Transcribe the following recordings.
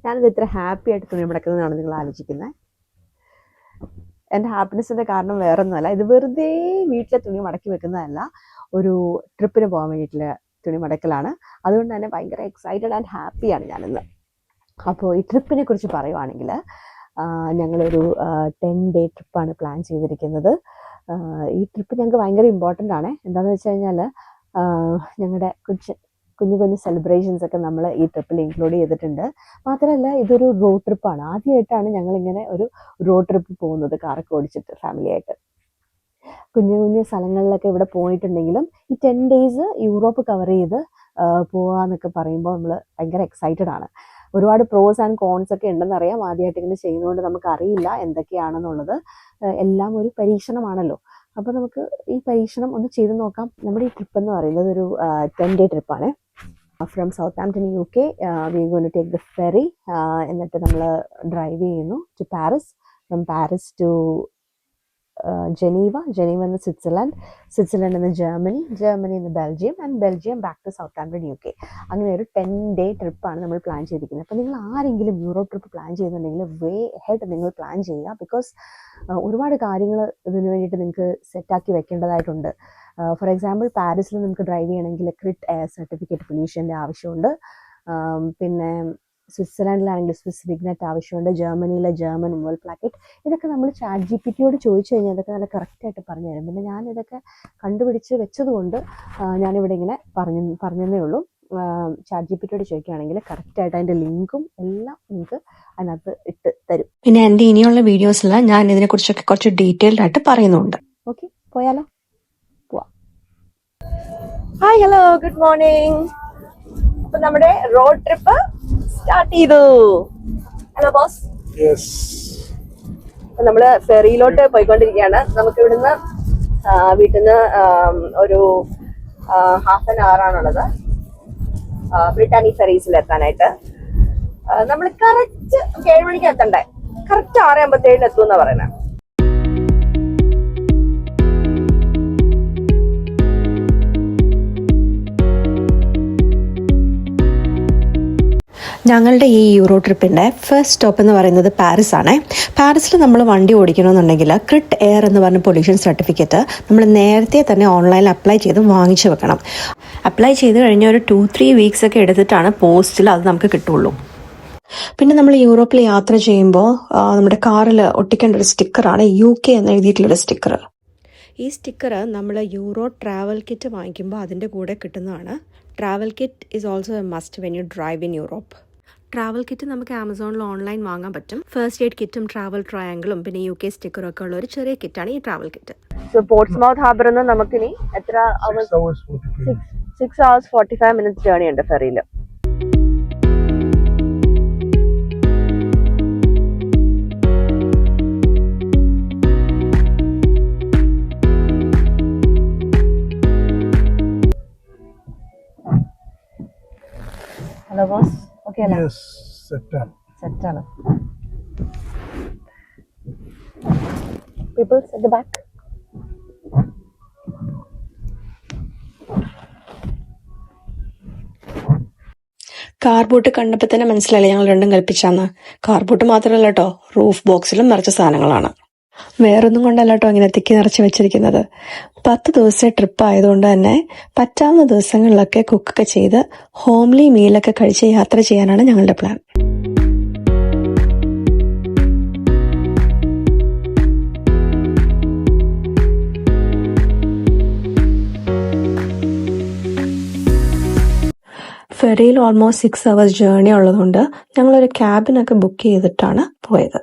ഞാനിത് ഇത്ര ഹാപ്പി ആയിട്ട് തുണി മടക്കുന്നതാണ് നിങ്ങൾ ആലോചിക്കുന്നത്. എൻ്റെ ഹാപ്പിനെസ്സിൻ്റെ കാരണം വേറൊന്നുമല്ല, ഇത് വെറുതെ വീട്ടിലെ തുണി മടക്കി വെക്കുന്നതല്ല, ഒരു ട്രിപ്പിന് പോകാൻ വേണ്ടിയിട്ടുള്ള തുണി മടക്കലാണ്. അതുകൊണ്ട് തന്നെ ഭയങ്കര എക്സൈറ്റഡ് ആൻഡ് ഹാപ്പിയാണ് ഞാനിന്ന്. അപ്പോൾ ഈ ട്രിപ്പിനെ കുറിച്ച് പറയുവാണെങ്കിൽ, ഞങ്ങളൊരു 10-day ട്രിപ്പാണ് പ്ലാൻ ചെയ്തിരിക്കുന്നത്. ഈ ട്രിപ്പ് ഞങ്ങൾക്ക് ഭയങ്കര ഇമ്പോർട്ടൻ്റ് ആണ്. എന്താണെന്ന് വെച്ച് കഴിഞ്ഞാൽ ഞങ്ങളുടെ കുഞ്ഞു കുഞ്ഞു സെലിബ്രേഷൻസ് ഒക്കെ നമ്മൾ ഈ ട്രിപ്പിൽ ഇൻക്ലൂഡ് ചെയ്തിട്ടുണ്ട്. മാത്രമല്ല ഇതൊരു റോഡ് ട്രിപ്പാണ്. ആദ്യമായിട്ടാണ് ഞങ്ങളിങ്ങനെ ഒരു റോഡ് ട്രിപ്പ് പോകുന്നത്, കാറൊക്കെ ഓടിച്ചിട്ട് ഫാമിലിയായിട്ട്. കുഞ്ഞു കുഞ്ഞു സ്ഥലങ്ങളിലൊക്കെ ഇവിടെ പോയിട്ടുണ്ടെങ്കിലും ഈ 10 days യൂറോപ്പ് കവർ ചെയ്ത് പോകാമെന്നൊക്കെ പറയുമ്പോൾ നമ്മൾ ഭയങ്കര എക്സൈറ്റഡ് ആണ്. ഒരുപാട് പ്രോസ് ആൻഡ് കോൺസ് ഒക്കെ ഉണ്ടെന്നറിയാം. ആദ്യമായിട്ട് ഇങ്ങനെ ചെയ്യുന്നതുകൊണ്ട് നമുക്കറിയില്ല എന്തൊക്കെയാണെന്നുള്ളത്. എല്ലാം ഒരു പരീക്ഷണമാണല്ലോ. അപ്പോൾ നമുക്ക് ഈ പരീക്ഷണം ഒന്ന് ചെയ്ത് നോക്കാം. നമ്മുടെ ഈ ട്രിപ്പ് എന്ന് പറയുന്നത് ഒരു 10-day ട്രിപ്പാണ്. From Southampton UK we are going to take the ferry. എന്നിട്ട് നമ്മൾ ഡ്രൈവ് ചെയ്യുന്നു to Paris. From Paris to Geneva എന്ന് സ്വിറ്റ്സർലൻഡ് എന്ന് ജർമ്മനി എന്ന് Belgium, and Belgium back to Southampton UK. അങ്ങനെ ഒരു 10-day ട്രിപ്പാണ് നമ്മൾ പ്ലാൻ ചെയ്തിരിക്കുന്നത്. അപ്പോൾ നിങ്ങൾ ആരെങ്കിലും യൂറോപ്പ് ട്രിപ്പ് പ്ലാൻ ചെയ്യുന്നുണ്ടെങ്കിൽ വേ ഹെഡ് നിങ്ങൾ പ്ലാൻ ചെയ്യുക. ബിക്കോസ് ഒരുപാട് കാര്യങ്ങൾ ഇതിന് വേണ്ടിയിട്ട് നിങ്ങൾക്ക് സെറ്റാക്കി വെക്കേണ്ടതായിട്ടുണ്ട്. ഫോർ എക്സാമ്പിൾ പാരീസിൽ നമുക്ക് ഡ്രൈവ് ചെയ്യണമെങ്കിൽ ക്രിറ്റ് എയർ സർട്ടിഫിക്കറ്റ് പൊല്യൂഷൻ്റെ ആവശ്യമുണ്ട്. പിന്നെ സ്വിറ്റ്സർലാൻഡിലാണെങ്കിൽ സ്വിസ് വിഗ്നറ്റ് ആവശ്യമുണ്ട്. ജർമ്മനിയിലെ ജർമ്മൻ മുവൽ പ്ലാക്കറ്റ്. ഇതൊക്കെ നമ്മൾ ചാറ്റ് GPT ചോദിച്ചു കഴിഞ്ഞാൽ ഇതൊക്കെ നല്ല കറക്റ്റായിട്ട് പറഞ്ഞു തരും. പിന്നെ ഞാനിതൊക്കെ കണ്ടുപിടിച്ച് വെച്ചതുകൊണ്ട് ഞാനിവിടെ ഇങ്ങനെ പറഞ്ഞതേ ഉള്ളൂ. ചാറ്റ് GPT ചോദിക്കുകയാണെങ്കിൽ കറക്റ്റായിട്ട് അതിൻ്റെ ലിങ്കും എല്ലാം നിങ്ങൾക്ക് അതിനകത്ത് ഇട്ട് തരും. പിന്നെ എൻ്റെ ഇനിയുള്ള വീഡിയോസിൽ ഞാൻ ഇതിനെക്കുറിച്ചൊക്കെ കുറച്ച് ഡീറ്റെയിൽഡ് ആയിട്ട് പറയുന്നുണ്ട്. ഓക്കെ, പോയാലോ? പോവാം. Hi, hello, good morning. അപ്പൊ നമ്മുടെ റോഡ് ട്രിപ്പ് സ്റ്റാർട്ട് ചെയ്തു. Hello boss. നമ്മള് ഫെറിയിലോട്ട് പോയിക്കൊണ്ടിരിക്കുകയാണ്. നമുക്ക് ഇവിടുന്ന് വീട്ടിൽ നിന്ന് ഒരു ഹാഫ് ആൻ അവർ ആണുള്ളത് ബ്രിട്ടാനി ഫെറീസിൽ എത്താനായിട്ട്. നമ്മൾ കറക്റ്റ് 7 മണിക്ക് എത്തണ്ടേ, കറക്റ്റ് 6:57 എത്തും എന്നാ പറയുന്നത്. ഞങ്ങളുടെ ഈ യൂറോ ട്രിപ്പിൻ്റെ ഫസ്റ്റ് സ്റ്റോപ്പ് എന്ന് പറയുന്നത് പാരീസ് ആണ്. പാരീസിൽ നമ്മൾ വണ്ടി ഓടിക്കണമെന്നുണ്ടെങ്കിൽ ക്രിറ്റ് എയർ എന്ന് പറഞ്ഞ പൊല്യൂഷൻ സർട്ടിഫിക്കറ്റ് നമ്മൾ നേരത്തെ തന്നെ ഓൺലൈനിൽ അപ്ലൈ ചെയ്ത് വാങ്ങിച്ചു വെക്കണം. അപ്ലൈ ചെയ്ത് കഴിഞ്ഞാൽ ഒരു 2-3 weeks ഒക്കെ എടുത്തിട്ടാണ് പോസ്റ്റിൽ അത് നമുക്ക് കിട്ടുള്ളൂ. പിന്നെ നമ്മൾ യൂറോപ്പിൽ യാത്ര ചെയ്യുമ്പോൾ നമ്മുടെ കാറിൽ ഒട്ടിക്കേണ്ട ഒരു സ്റ്റിക്കറാണ് UK എന്ന് എഴുതിയിട്ടുള്ളൊരു സ്റ്റിക്കർ. ഈ സ്റ്റിക്കർ നമ്മൾ യൂറോ ട്രാവൽ കിറ്റ് വാങ്ങിക്കുമ്പോൾ അതിൻ്റെ കൂടെ കിട്ടുന്നതാണ്. Travel kit is also A must when you drive in Europe. Travel kit നമുക്ക് ആമസോണിൽ ഓൺലൈൻ വാങ്ങാൻ പറ്റും. ഫസ്റ്റ് എയ്ഡ് കിറ്റും ട്രാവൽ ട്രയാങ്കിളും പിന്നെ UK സ്റ്റിക്കറും ഒക്കെ ഉള്ള ഒരു ചെറിയ കിറ്റാണ് ഈ ട്രാവൽ കിറ്റ്. സോ പോർട്സ്മൗത്ത് ഹാർബറിൽ നിന്ന് നമുക്കിനി എത്ര 6 hours 45 minutes ജേർണി ഉണ്ട് ഫെറിയിൽ. ഹലോ ബോസ്, ഓക്കെ അല്ലേ? സെറ്റാണ്. Peoples at the back. കാർബോട്ട് കണ്ടപ്പോൾ തന്നെ മനസ്സിലായില്ലേ ഞങ്ങൾ രണ്ടും കൽപ്പിച്ചാന്ന്. കാർബോട്ട് മാത്രമല്ല കേട്ടോ, റൂഫ് ബോക്സിലും നിറച്ച സാധനങ്ങളാണ്. വേറൊന്നും കൊണ്ടല്ല കേട്ടോ ഇങ്ങനെ തിക്കി നിറച്ച് വെച്ചിരിക്കുന്നത്. 10 ദിവസത്തെ ട്രിപ്പ് ആയതുകൊണ്ട് തന്നെ പറ്റാവുന്ന ദിവസങ്ങളിലൊക്കെ കുക്കൊക്കെ ചെയ്ത് ഹോംലി മീലൊക്കെ കഴിച്ച് യാത്ര ചെയ്യാനാണ് ഞങ്ങളുടെ പ്ലാൻ. ഫെറിയിൽ ഓൾമോസ്റ്റ് 6 hours ജേർണി ഉള്ളതുകൊണ്ട് ഞങ്ങളൊരു ക്യാബിനൊക്കെ ബുക്ക് ചെയ്തിട്ടാണ് പോയത്.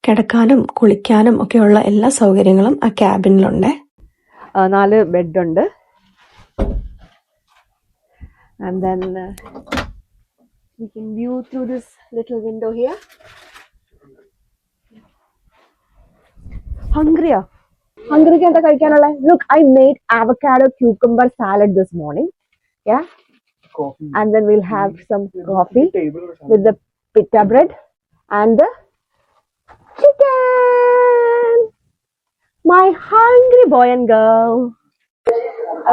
കിടക്കാനും കുളിക്കാനും ഒക്കെയുള്ള എല്ലാ സൗകര്യങ്ങളും ആ ക്യാബിനിലുണ്ട്. 4 ബെഡുണ്ട്. And then we can view through this little window here. ഹംഗ്രിക്ക് എന്താ കഴിക്കാനുള്ള? Look, I made avocado cucumber salad this morning. Yeah. Coffee. And then we'll have some coffee with the pita bread and the chicken. My hungry boy and girl.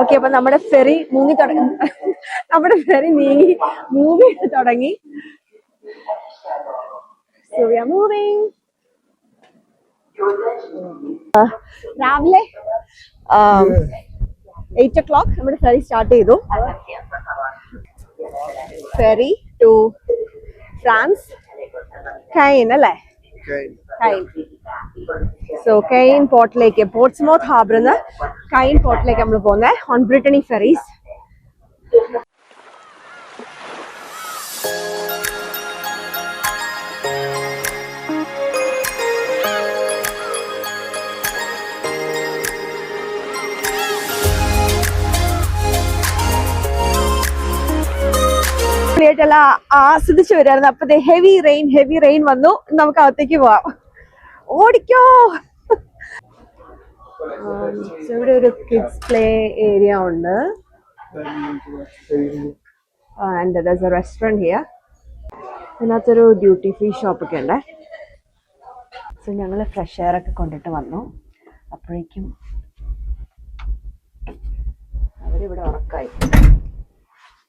Okay, അപ്പൊ നമ്മുടെ ferry movie തുടങ്ങി. So we are moving. രാവിലെ 8 o'clock നമ്മുടെ ferry start ചെയ്തു. Ferry to France, Kine അല്ലേ? Kine. So Kine പോർട്ടിലേക്ക്, Portsmouth ഹാർബറിൽ നിന്ന് കൈൻ പോർട്ടിലേക്ക് നമ്മൾ പോകുന്നത് ഓൺ ബ്രിട്ടനി ഫെറീസ്. എല്ലാം ആസ്വദിച്ചു വരായിരുന്നു. അപ്പത്തെ ഹെവി റെയിൻ വന്നു. നമുക്ക് അകത്തേക്ക് പോവാം. ഓടിക്കോ. ഇവിടെ ഒരു കിഡ്സ് പ്ലേ ഏരിയ ഉണ്ട്. And there's a restaurant here. ഇതിനകത്തൊരു ഡ്യൂട്ടി ഫ്രീ ഷോപ്പൊക്കെ ഉണ്ട്. സോ ഞങ്ങൾ ഫ്രഷ് എയർ ഒക്കെ കൊണ്ടിട്ട് വന്നു. അപ്പോഴേക്കും അവരിവിടെ ഉറക്കായി.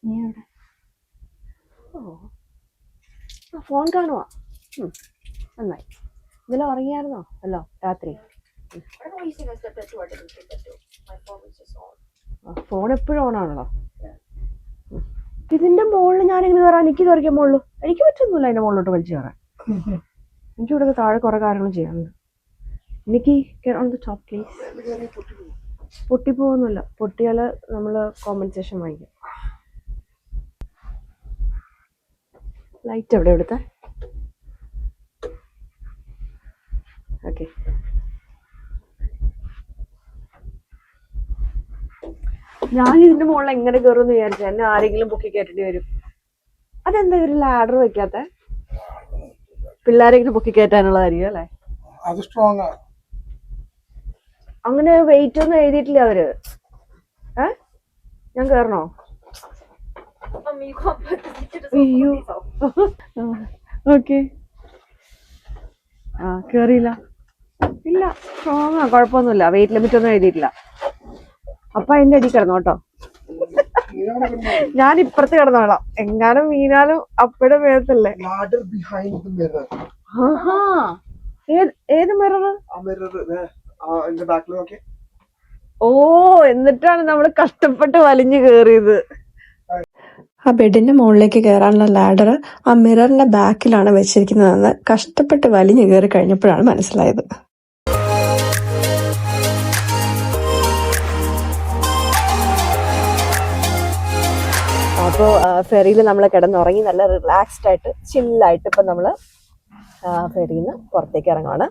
നീ എവിടെ? ഫോൺ കാണുവാ. നന്നായി. ഇതെല്ലാം ഉറങ്ങിയായിരുന്നോ? അല്ലോ രാത്രി. ഫോൺ എപ്പോഴും ഓണാണല്ലോ. ഇതിന്റെ മുകളിൽ ഞാനിങ്ങനെ കയറാൻ, എനിക്ക് കയറിക്കാൻ മുകളിൽ എനിക്ക് പറ്റുന്നില്ല. അതിന്റെ മുകളിലോട്ട് വലിച്ചു കയറാൻ. എനിക്ക് ഇവിടെ താഴെ കുറെ കാര്യങ്ങൾ ചെയ്യാനുണ്ട്. എനിക്ക് ഓൺ ദ ടോപ്പ് പ്ലീസ്. പൊട്ടിപ്പോകുന്നില്ല. പൊട്ടിയാൽ നമ്മൾ കോമ്പൻസേഷൻ വാങ്ങിക്കും. ലൈറ്റ് എവിടെ എടുത്ത? ഓക്കെ. ഞാൻ ഇതിന്റെ മുകളിൽ എങ്ങനെ കയറുമെന്ന് വിചാരിച്ചു. എന്നെ ആരെങ്കിലും പൊക്കി കയറ്റേണ്ടി വരും. അതെന്താ ഒരു ലാഡർ വെക്കാത്ത? പിള്ളേരെങ്കിലും പൊക്കി കയറ്റാനുള്ളതായിരിക്കും അല്ലേ? അത് സ്ട്രോങ്. അങ്ങനെ വെയിറ്റ് ഒന്നും എഴുതിയിട്ടില്ല അവര്. ഞാൻ കേറണോ? അയ്യോ. ഓക്കെ. കേറിയില്ല. ഇല്ല, സ്ട്രോങ് ആ, കുഴപ്പമൊന്നുമില്ല. വെയിറ്റ് ലിമിറ്റ് ഒന്നും എഴുതിയിട്ടില്ല. അപ്പൊ അതിന്റെ അടി കിടന്നു കേട്ടോ. ഞാൻ ഇപ്പുറത്ത് കിടന്നോളാം. എങ്ങാനും വീണാലും അപ്പഴും വേഗത്തല്ലേ. ഏത് മിറർ? ഓ, എന്നിട്ടാണ് നമ്മൾ കഷ്ടപ്പെട്ട് വലിഞ്ഞു കേറിയത്. ആ ബെഡിന്റെ മുകളിലേക്ക് കയറാനുള്ള ലാഡർ ആ മിററിന്റെ ബാക്കിലാണ് വെച്ചിരിക്കുന്നതെന്ന് കഷ്ടപ്പെട്ട് വലിഞ്ഞു കയറി കഴിഞ്ഞപ്പോഴാണ് മനസ്സിലായത്. അപ്പോൾ ഫെറിയിൽ നമ്മൾ കിടന്നുറങ്ങി നല്ല റിലാക്സ്ഡ് ആയിട്ട് ചില്ലായിട്ട് ഇപ്പം നമ്മൾ ഫെറിയിൽ നിന്ന് പുറത്തേക്ക് ഇറങ്ങുവാണ്.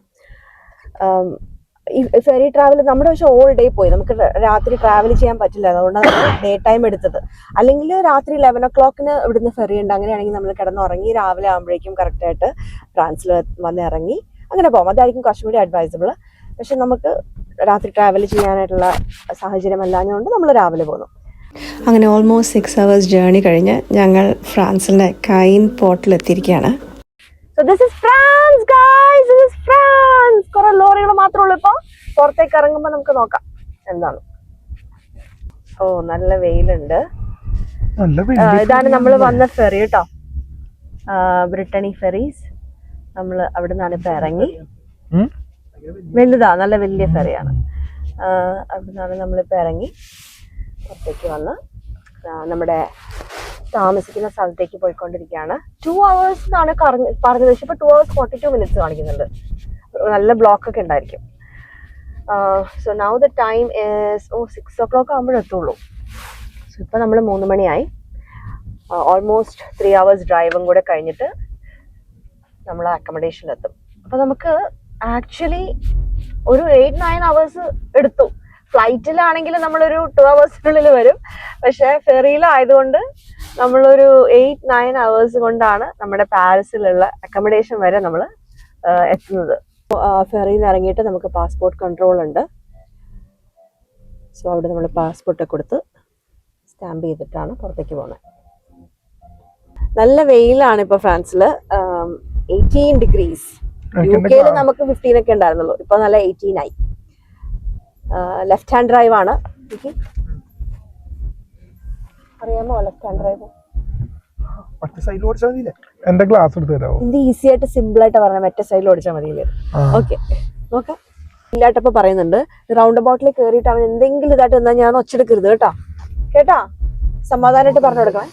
ഈ ഫെറി ട്രാവൽ നമ്മുടെ പക്ഷേ ഓൾ ഡേ പോയി. നമുക്ക് രാത്രി ട്രാവൽ ചെയ്യാൻ പറ്റില്ല. അതുകൊണ്ടാണ് നമ്മൾ ഡേ ടൈം എടുത്തത്. അല്ലെങ്കിൽ രാത്രി 11 o'clock ഇവിടുന്ന് ഫെറി ഉണ്ട്. അങ്ങനെയാണെങ്കിൽ നമ്മൾ കിടന്നുറങ്ങി രാവിലെ ആകുമ്പോഴേക്കും കറക്റ്റായിട്ട് ഫ്രാൻസിൽ വന്ന് ഇറങ്ങി അങ്ങനെ പോകും. അതായിരിക്കും കുറച്ചും കൂടി അഡ്വൈസബിൾ. പക്ഷെ നമുക്ക് രാത്രി ട്രാവൽ ചെയ്യാനായിട്ടുള്ള സാഹചര്യം അല്ലാഞ്ഞുകൊണ്ട് നമ്മൾ രാവിലെ പോകുന്നു. അങ്ങനെ ഓൾമോസ്റ്റ് 6 hours ജേർണി കഴിഞ്ഞ് ഞങ്ങൾ ഫ്രാൻസിലെ Kine പോർട്ടിലെത്തിയിരിക്കുകയാണ്. So this is France, guys. This is France. കുറെ ലോറികൾ മാത്രമേ ഉള്ളൂ. ഇപ്പൊ പുറത്തേക്ക് ഇറങ്ങുമ്പോൾ നമുക്ക് നോക്കാം എന്താണ്. ഓ, നല്ല വെയിലുണ്ട്. ഇതാണ് നമ്മൾ വന്ന ഫെറി കേട്ടോ, ബ്രിട്ടനി ഫെറീസ്. നമ്മൾ അവിടെ നിന്നാണ് ഇപ്പൊ ഇറങ്ങി. വലുതാ, നല്ല വലിയ ഫെറിയാണ്. അവിടെ നിന്നാണ് നമ്മളിപ്പോ ഇറങ്ങി പുറത്തേക്ക് വന്ന് നമ്മുടെ താമസിക്കുന്ന സ്ഥലത്തേക്ക് പോയിക്കൊണ്ടിരിക്കുകയാണ്. 2 hours എന്നാണ് പറഞ്ഞത്. പക്ഷെ ഇപ്പൊ 2 hours 42 minutes കാണിക്കുന്നുണ്ട്. നല്ല ബ്ലോക്ക് ഒക്കെ ഉണ്ടായിരിക്കും. So now the time is 6 o'clock ആകുമ്പോഴെത്തുള്ളൂ. സോ ഇപ്പൊ നമ്മൾ 3 മണിയായി. ഓൾമോസ്റ്റ് 3 hours ഡ്രൈവും കൂടെ കഴിഞ്ഞിട്ട് നമ്മൾ അക്കോമഡേഷനിലെത്തും. അപ്പൊ നമുക്ക് ആക്ച്വലി ഒരു 8-9 hours എടുത്തു. ഫ്ലൈറ്റിലാണെങ്കിൽ നമ്മളൊരു 2 hours വരും. പക്ഷെ ഫെറിയിലായതുകൊണ്ട് നമ്മളൊരു 8-9 hours കൊണ്ടാണ് നമ്മുടെ പാരീസിലുള്ള അക്കോമഡേഷൻ വരെ നമ്മൾ എത്തുന്നത്. ഫെറിയിൽ നിന്ന് ഇറങ്ങിയിട്ട് നമുക്ക് പാസ്പോർട്ട് കൺട്രോൾ ഉണ്ട്. സോ അവിടെ നമ്മൾ പാസ്പോർട്ട് കൊടുത്ത് സ്റ്റാമ്പ് ചെയ്തിട്ടാണ് പുറത്തേക്ക് പോകുന്നത്. നല്ല വെയിലാണ് ഇപ്പൊ ഫ്രാൻസില്. 18 degrees. UK നമുക്ക് 15 ഒക്കെ ഉണ്ടായിരുന്നുള്ളൂ. ഇപ്പൊ നല്ല 18 ആയി. ലെഫ്റ്റ് ഹാൻഡ് ഡ്രൈവ് ആണ്. അറിയാമോ ലെഫ്റ്റ് ഹാൻഡ് ഡ്രൈവ്? എന്റെ ക്ലാസ് എടുത്ത് തരാമോ? ഇത് ഈസി ആയിട്ട് സിമ്പിൾ ആയിട്ട് പറഞ്ഞ മറ്റേ സൈഡിൽ ഓടിച്ചാൽ മതിയില്ലേ? ഓക്കെ നോക്കാം. ഇല്ലാട്ടപ്പോ പറയുന്നുണ്ട് റൗണ്ട് അബൌട്ടിൽ കയറിയിട്ട് അവൻ എന്തെങ്കിലും ഇതായിട്ട് എന്നാ ഞാൻ ഒച്ചെടുക്കരുത് കേട്ടാ. കേട്ടാ, സമാധാനമായിട്ട് പറഞ്ഞു കൊടുക്കണേ.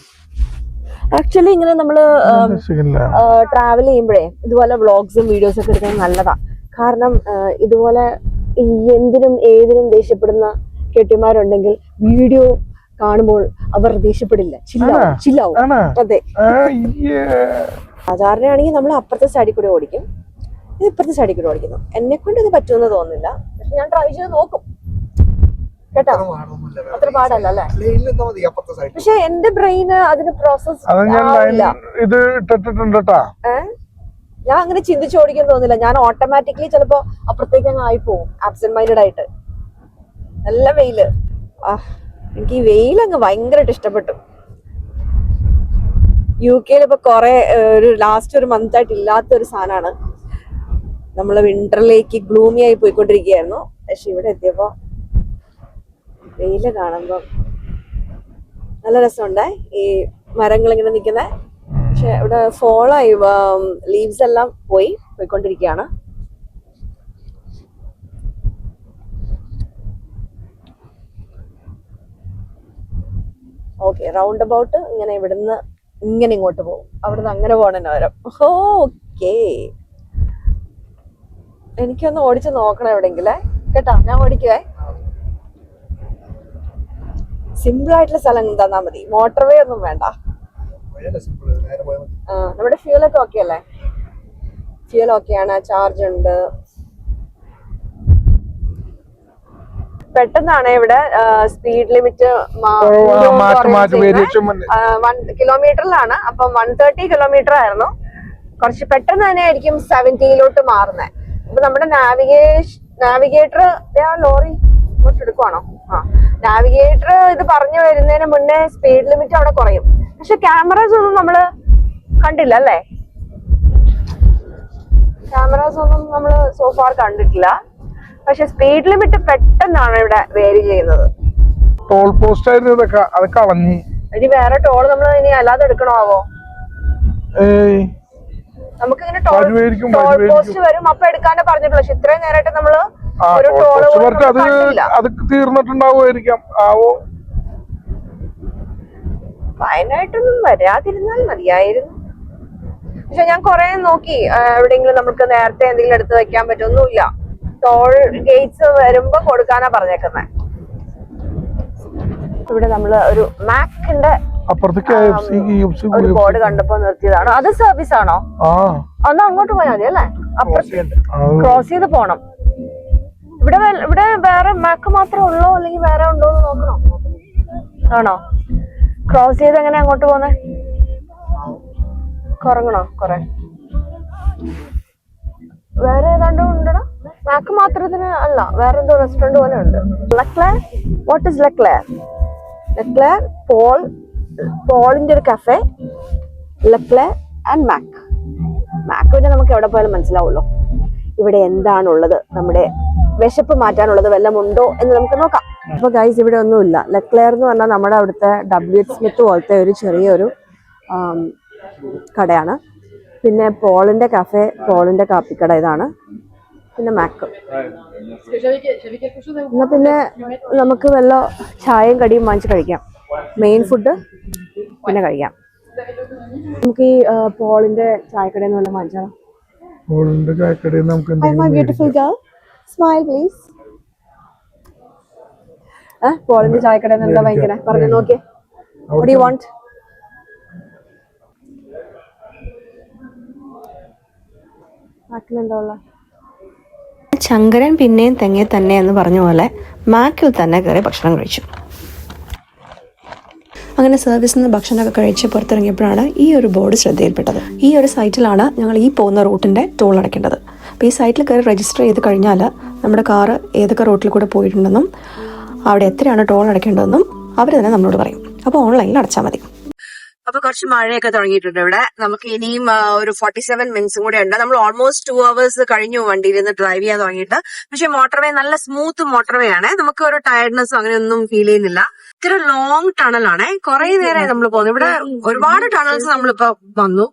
ആക്ച്വലി ഇങ്ങനെ നമ്മള് ട്രാവൽ ചെയ്യുമ്പോഴേ ഇതുപോലെ വ്ളോഗ്സും വീഡിയോസും ഒക്കെ എടുക്കുന്നത് നല്ലതാ. കാരണം ഇതുപോലെ എന്തിനും ഏതിനും ദേഷ്യപ്പെടുന്ന കെട്ടിമാരുണ്ടെങ്കിൽ വീഡിയോ കാണുമ്പോൾ അവർ ദേഷ്യപ്പെടില്ല, ചില്ലാവും. അതെ, സാധാരണയാണെങ്കിൽ നമ്മൾ അപ്പുറത്തെ സൈഡിൽ കൂടെ ഓടിക്കും, ഇത് ഇപ്പുറത്തെ സൈഡിൽ കൂടെ ഓടിക്കുന്നു. എന്നെ കൊണ്ട് ഇത് പറ്റുമെന്ന് തോന്നുന്നില്ല, പക്ഷെ ഞാൻ ട്രൈ ചെയ്ത് നോക്കും കേട്ടോ. അത്ര പാടല്ല അല്ലേ? പക്ഷെ എന്റെ ബ്രെയിന് അതിന് പ്രോസസ് ഞാൻ അങ്ങനെ ചിന്തിച്ച് ഓടിക്കാൻ തോന്നില്ല. ഞാൻ ഓട്ടോമാറ്റിക്കലി ചിലപ്പോ അപ്പുറത്തേക്ക് അങ്ങ് ആയിപ്പോവും, ആബ്സെന്റ് മൈൻഡഡ് ആയിട്ട്. നല്ല വെയില്, എനിക്ക് ഈ വെയിലങ്ങ് ഭയങ്കരമായിട്ട് ഇഷ്ടപ്പെട്ടു. UK ഇപ്പൊ കൊറേ ഒരു ലാസ്റ്റ് ഒരു മന്ത് ആയിട്ട് ഇല്ലാത്തൊരു സാധനമാണ്. നമ്മള് വിന്ററിലേക്ക് ഗ്ലൂമി ആയി പോയിക്കൊണ്ടിരിക്കുകയായിരുന്നു. പക്ഷെ ഇവിടെ എത്തിയപ്പോ വെയില് കാണുമ്പോ നല്ല രസമുണ്ടേ, ഈ മരങ്ങൾ ഇങ്ങനെ നിൽക്കുന്നേ. പക്ഷെ ഇവിടെ ഫോളായി, ലീവ്സ് എല്ലാം പോയിക്കൊണ്ടിരിക്കുകയാണ്. ഓക്കെ, റൗണ്ട് അബൌട്ട് ഇങ്ങനെ ഇവിടുന്ന് ഇങ്ങനെ ഇങ്ങോട്ട് പോകും, അവിടുന്ന് അങ്ങനെ പോകണ വരും. ഓക്കെ, എനിക്കൊന്ന് ഓടിച്ച് നോക്കണം എവിടെയെങ്കിലേ കേട്ടാ. ഞാൻ ഓടിക്കുവേ. സിമ്പിൾ ആയിട്ടുള്ള സ്ഥലം തന്നാ മതി, മോട്ടോർവേ ഒന്നും വേണ്ട. നമ്മുടെ ഫ്യൂലൊക്കെ ഓക്കെ അല്ലേ? ഫ്യൂൽ ഓക്കെയാണ്, ചാർജ് ഉണ്ട്. പെട്ടെന്നാണ് ഇവിടെ സ്പീഡ് ലിമിറ്റ് 1 കിലോമീറ്ററിലാണ്. അപ്പം 130 കിലോമീറ്റർ ആയിരുന്നു. കുറച്ച് പെട്ടെന്ന് തന്നെ ആയിരിക്കും 70 മാറുന്നത്. അപ്പൊ നമ്മുടെ നാവിഗേറ്റർ ലോറി ഇങ്ങോട്ട് എടുക്കുവാണോ? നാവിഗേറ്റർ ഇത് പറഞ്ഞു വരുന്നതിന് മുന്നേ സ്പീഡ് ലിമിറ്റ് അവിടെ കുറയും. പക്ഷെ ക്യാമറാസ് ഒന്നും നമ്മള് കണ്ടില്ല അല്ലേ? ക്യാമറാസ് ഒന്നും നമ്മള് സോഫാർ കണ്ടിട്ടില്ല. പക്ഷെ സ്പീഡ് ലിമിറ്റ് പെട്ടെന്നാണ് ഇവിടെ വേരി ചെയ്യുന്നത്. ടോൾ പോസ്റ്റ് ആയിരുന്നു ഇതൊക്കെ, അത് കളഞ്ഞു. ഇനി വേറെ ടോൾ നമ്മൾ ഇനി അല്ലാതെ എടുക്കണമാവോ? നമുക്ക് ഇങ്ങനെ ടോൾ പോസ്റ്റ് വരും, അപ്പൊ എടുക്കാനേ പറഞ്ഞിട്ടുള്ളൂ. പക്ഷെ ഇത്രയും നേരമായിട്ട് നമ്മള് ഒരു ടോള് അത് തീർന്നിട്ടുണ്ടാവുമായിരിക്കാം. ആവോ, ഫൈനായിട്ടൊന്നും വരാതിരുന്നാൽ മതിയായിരുന്നു. പക്ഷെ ഞാൻ കൊറേ നോക്കി, എവിടെയെങ്കിലും നമുക്ക് നേരത്തെ എന്തെങ്കിലും എടുത്ത് വെക്കാൻ പറ്റൊന്നുമില്ല. ടോൾ ഗേറ്റ്സ് വരുമ്പോ കൊടുക്കാനാ പറഞ്ഞേക്കുന്നത്. ഇവിടെ നമ്മള് ഒരു മാക്കിന്റെ ഒരു ബോർഡ് കണ്ടപ്പോ നിർത്തിയതാണ്. അത് സർവീസ് ആണോ? ഒന്ന് അങ്ങോട്ട് പോയാൽ മതി അല്ലേ? ക്രോസ് ചെയ്ത് പോണം. ഇവിടെ വേറെ മാക്ക് മാത്രമേ ഉള്ളോ അല്ലെങ്കിൽ വേറെ ഉണ്ടോ എന്ന് നോക്കണോ? ആണോ? ക്രോസ് ചെയ്ത് എങ്ങനെ അങ്ങോട്ട് പോന്നെ? കുറങ്ങണോ കൊറേ? വേറെ ഏതാണ്ട് ഉണ്ടോ? മാക്ക് മാത്രത്തിന് അല്ല, വേറെ എന്തോ റെസ്റ്റോറന്റ് പോലെ ഉണ്ട്. ലെക്ലെയർ, വാട്ട് ഇസ് ലെക്ലെയർ? ലെക്ലെയർ, പോളിന്റെ ഒരു കഫേ, ലെക്ലെയർ ആൻഡ് മാക്ക്. മാക്ക് പിന്നെ നമുക്ക് എവിടെ പോയാലും മനസ്സിലാവുമല്ലോ. ഇവിടെ എന്താണുള്ളത്, നമ്മുടെ വിശപ്പ് മാറ്റാനുള്ളത് വല്ലതും ഉണ്ടോ എന്ന് നമുക്ക് നോക്കാം. അപ്പൊ ഗൈസ്, ഇവിടെ ഒന്നുമില്ല. ലെക്ലെയർ എന്ന് പറഞ്ഞാൽ നമ്മുടെ അവിടുത്തെ WH സ്മിത്ത് പോലത്തെ ഒരു ചെറിയൊരു കടയാണ്. പിന്നെ പോളിന്റെ കഫേ, പോളിന്റെ കാപ്പിക്കട ഇതാണ്. പിന്നെ മാക്ക്. എന്നാ പിന്നെ നമുക്ക് വല്ല ചായയും കടിയും വാങ്ങിച്ച് കഴിക്കാം. മെയിൻ ഫുഡ് പിന്നെ കഴിക്കാം. നമുക്ക് ഈ പോളിന്റെ ചായക്കടയിൽ നിന്ന് വല്ലതും വാങ്ങിച്ചാലോ? Beautiful girl, smile please. പോളിന്റെ ചായക്കടയിൽ നിന്ന് എന്താ വാങ്ങിക്കണേ? പറഞ്ഞു നോക്കിയേ. What do you want? Sankaran പിന്നെയും തെങ്ങേ തന്നെ എന്ന് പറഞ്ഞ പോലെ മാക്കിൽ തന്നെ കയറി ഭക്ഷണം കഴിച്ചു. അങ്ങനെ സർവീസിൽ നിന്ന് ഭക്ഷണമൊക്കെ കഴിച്ച് പുറത്തിറങ്ങിയപ്പോഴാണ് ഈ ഒരു ബോർഡ് ശ്രദ്ധയിൽപ്പെട്ടത്. ഈ ഒരു സൈറ്റിലാണ് ഞങ്ങൾ ഈ പോകുന്ന റൂട്ടിൻ്റെ ടോൾ അടയ്ക്കേണ്ടത്. അപ്പോൾ ഈ സൈറ്റിൽ കയറി രജിസ്റ്റർ ചെയ്ത് കഴിഞ്ഞാൽ നമ്മുടെ കാറ് ഏതൊക്കെ റൂട്ടിൽ കൂടെ പോയിട്ടുണ്ടെന്നും അവിടെ എത്രയാണ് ടോൾ അടയ്ക്കേണ്ടതെന്നും അവർ തന്നെ നമ്മളോട് പറയും. അപ്പോൾ ഓൺലൈനിൽ അടച്ചാൽ മതി. അപ്പൊ കുറച്ച് മഴയൊക്കെ തുടങ്ങിയിട്ടുണ്ട് ഇവിടെ. നമുക്ക് ഇനിയും ഒരു 47 മിനിറ്റ്സും കൂടെ ഉണ്ട്. നമ്മൾ ഓൾമോസ്റ്റ് 2 hours കഴിഞ്ഞു വണ്ടിയിൽ നിന്ന് ഡ്രൈവ് ചെയ്യാൻ തുടങ്ങിയിട്ട്. പക്ഷെ മോട്ടോർവേ നല്ല സ്മൂത്ത് മോട്ടോർവേ ആണ്. നമുക്ക് ഒരു ടയർഡ്നെസ്സോ അങ്ങനെയൊന്നും ഫീൽ ചെയ്യുന്നില്ല. ഇത്തിരി ലോങ് ടണലാണേ. കുറെ നേരമായി നമ്മൾ പോകുന്നു. ഇവിടെ ഒരുപാട് ടണൽസ് നമ്മളിപ്പോ വന്നു.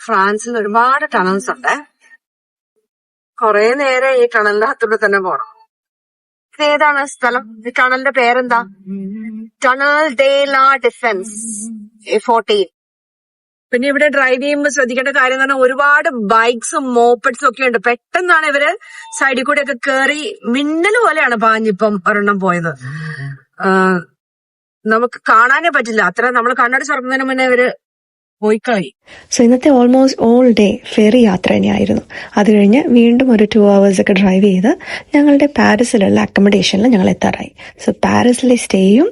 ഫ്രാൻസിൽ ഒരുപാട് ടണൽസ് ഉണ്ട്. കൊറേ നേരം ഈ ടണലിന്റെ അകത്തൂടെ തന്നെ പോണം. ഇത് ഏതാണ് സ്ഥലം? ഈ ടണലിന്റെ പേരെന്താ? ടണൽ ഡേ ലാ ഡിഫൻസ് 14. പിന്നെ ഇവിടെ ഡ്രൈവ് ചെയ്യുമ്പോൾ ശ്രദ്ധിക്കേണ്ട കാര്യം എന്ന് പറഞ്ഞാൽ ഒരുപാട് ബൈക്സും മോപ്പഡ്സും ഒക്കെ ഉണ്ട്. പെട്ടെന്നാണ് ഇവര് സൈഡിൽ കൂടെ ഒക്കെ കേറി മിന്നൽ പോലെയാണ് പാഞ്ഞിപ്പം ഒരെണ്ണം പോയത്. നമുക്ക് കാണാനേ പറ്റില്ല. അത്ര നമ്മൾ കണ്ണട തുറക്കുന്നതിന് മുന്നേ ഇവര് പോയി കളി. സോ ഇന്നത്തെ ഓൾമോസ്റ്റ് ഓൾ ഡേ ഫെറി യാത്ര തന്നെയായിരുന്നു. അത് കഴിഞ്ഞ് വീണ്ടും ഒരു 2 hours ഒക്കെ ഡ്രൈവ് ചെയ്ത് ഞങ്ങളുടെ പാരീസിലുള്ള അക്കോമഡേഷനിൽ ഞങ്ങൾ എത്താറായി. സോ പാരീസിലെ സ്റ്റേയും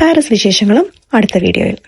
പാരീസ് വിശേഷങ്ങളും അടുത്ത വീഡിയോയിൽ.